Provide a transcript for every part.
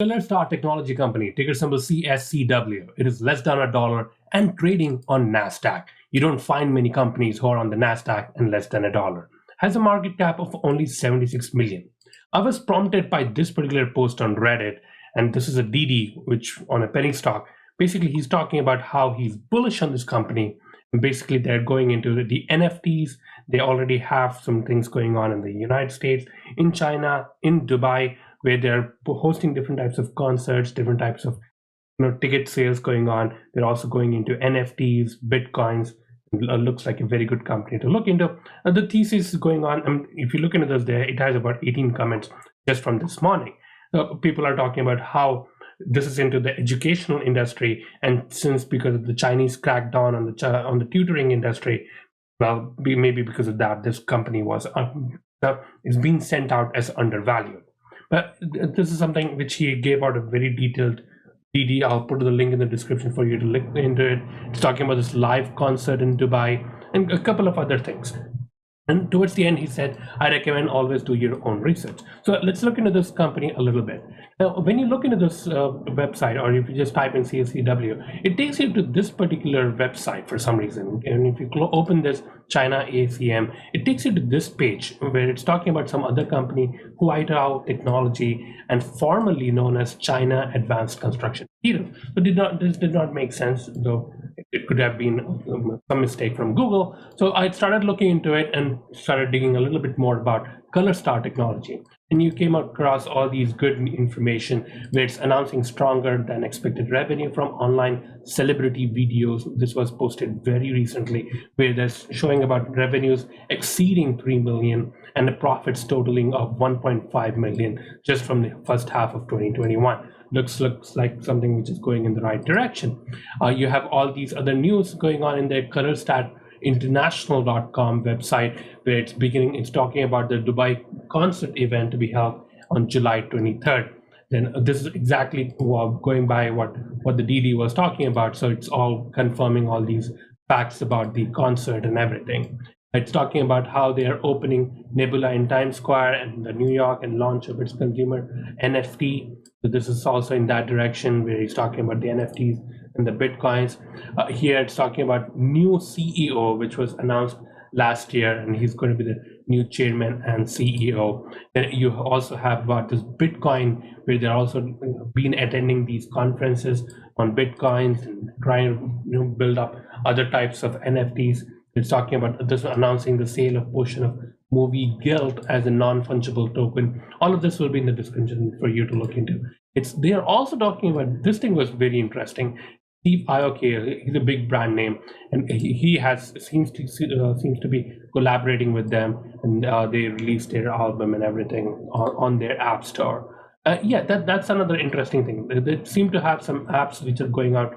Color Star Technology Company, ticker symbol CSCW. It is less than $1 and trading on NASDAQ. You don't find many companies who are on the NASDAQ and less than $1. Has a market cap of only 76 million. I was prompted by this particular post on Reddit, and this is a DD, which on a penny stock. Basically, he's talking about how he's bullish on this company. And basically, they're going into the NFTs. They already have some things going on in the United States, in China, in Dubai, where they're hosting different types of concerts, different types of ticket sales going on. They're also going into NFTs, Bitcoins. It looks like a very good company to look into. The thesis is going on. If you look into this, there it has about 18 comments just from this morning. People are talking about how this is into the educational industry, and since because of the Chinese crackdown on the tutoring industry, well, maybe because of that, this company is being sent out as undervalued. But this is something which he gave out a very detailed DD. I'll put the link in the description for you to look into it. It's talking about this live concert in Dubai and a couple of other things. And towards the end, he said, I recommend always do your own research. So let's look into this company a little bit. Now, when you look into this website, or if you just type in CSCW, it takes you to this particular website for some reason. And if you open this China ACM, it takes you to this page where it's talking about some other company, Huaitao Technology, and formerly known as China Advanced Construction Materials. So this did not make sense, though it could have been some mistake from Google. So I started looking into it and started digging a little bit more about Color Star Technology. And you came across all these good information where it's announcing stronger than expected revenue from online celebrity videos. This was posted very recently, where they're showing about revenues exceeding 3 million and the profits totaling of 1.5 million just from the first half of 2021. Looks like something which is going in the right direction. You have all these other news going on in their ColorStatInternational.com website, where it's talking about the Dubai concert event to be held on July 23rd. Then this is exactly going by what the DD was talking about. So it's all confirming all these facts about the concert and everything. It's talking about how they are opening Nebula in Times Square and the New York and launch of its consumer NFT. So this is also in that direction where he's talking about the NFTs and the Bitcoins. Here it's talking about new CEO, which was announced last year, and he's going to be the new chairman and CEO. Then you also have about this Bitcoin, where they're also been attending these conferences on Bitcoins and trying to build up other types of NFTs. It's talking about this announcing the sale of portion of movie Guild as a non-fungible token. All of this will be in the description for you to look into. They are also talking about, this thing was very interesting. Steve Aoki, he's a big brand name, and he seems to be collaborating with them, and they released their album and everything on their app store. That's another interesting thing. They seem to have some apps which are going out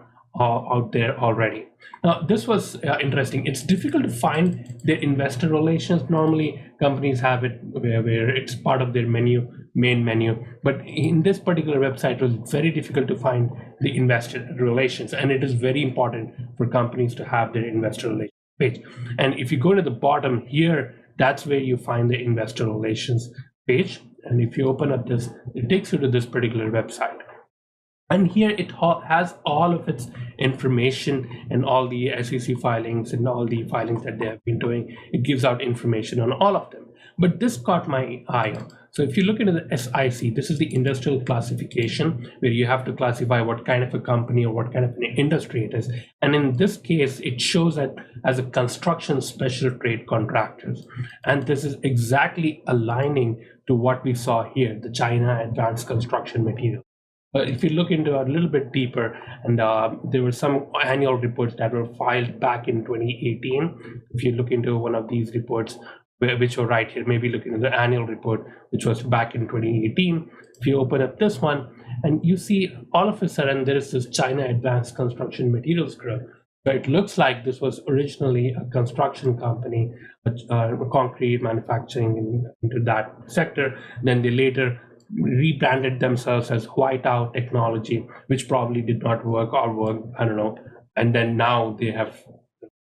there already. Now, this was interesting. It's difficult to find their investor relations. Normally, companies have it where it's part of their main menu. But in this particular website, it was very difficult to find the investor relations. And it is very important for companies to have their investor relations page. And if you go to the bottom here, that's where you find the investor relations page. And if you open up this, it takes you to this particular website. And here it has all of its information and all the SEC filings and all the filings that they have been doing. It gives out information on all of them. But this caught my eye. So if you look into the SIC, this is the industrial classification, where you have to classify what kind of a company or what kind of an industry it is. And in this case, it shows that as a construction special trade contractors. And this is exactly aligning to what we saw here, the China Advanced Construction Materials. If you look into a little bit deeper, and there were some annual reports that were filed back in 2018. If you look into one of these reports, which are right here, maybe look into the annual report, which was back in 2018. If you open up this one, and you see all of a sudden there is this China Advanced Construction Materials Group. So it looks like this was originally a construction company, concrete manufacturing into that sector. Then they later rebranded themselves as Huaitao Technology, which probably did not work or work, I don't know. And then now they have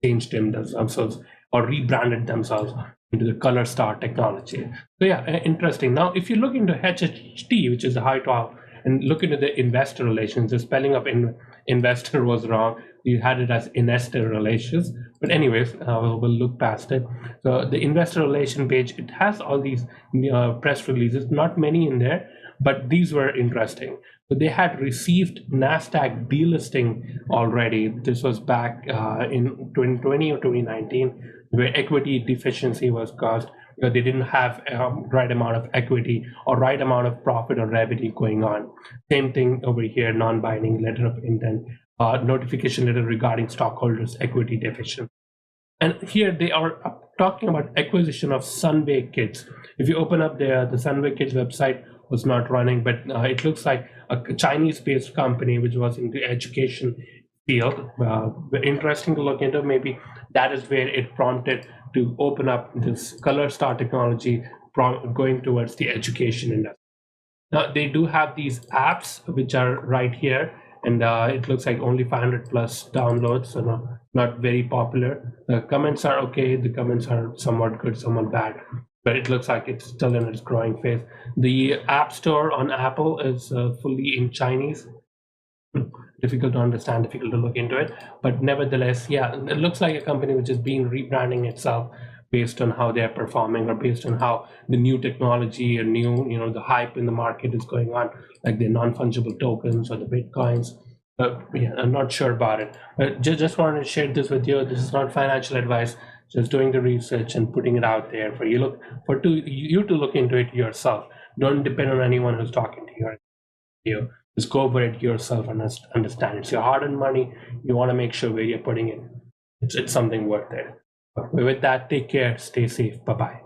changed themselves or rebranded themselves into the Color Star Technology. So yeah, interesting. Now, if you look into HHT, which is the Huaitao And look into the investor relations. The spelling of investor was wrong. You had it as investor relations. But anyways, we'll look past it. So the investor relation page, it has all these press releases, not many in there, but these were interesting. So they had received NASDAQ delisting already. This was back in 2020 or 2019, where equity deficiency was caused. They didn't have right amount of equity or right amount of profit or revenue going on. Same thing over here, non-binding letter of intent, notification letter regarding stockholders' equity deficiency. And here they are talking about acquisition of Sunway Kids. If you open up the Sunway Kids website, was not running, but it looks like a Chinese-based company which was in the education field. Interesting to look into. Maybe that is where it prompted to open up this color star technology going towards the education industry. Now they do have these apps which are right here, and it looks like only 500 plus downloads, so not very popular. The comments are okay. The comments are somewhat good, somewhat bad, but it looks like it's still in its growing phase. The App Store on Apple is fully in Chinese. Difficult to understand, difficult to look into it, but nevertheless, yeah, it looks like a company which is being rebranding itself based on how they're performing or based on how the new technology or new, the hype in the market is going on, like the non-fungible tokens or the Bitcoins. Yeah, I'm not sure about it. But just wanted to share this with you. This is not financial advice. Just doing the research and putting it out there for you to look into it yourself. Don't depend on anyone who's talking to you. Just go over it yourself and understand. It's your hard-earned money. You want to make sure where you're putting it. It's something worth it. But with that, take care. Stay safe. Bye-bye.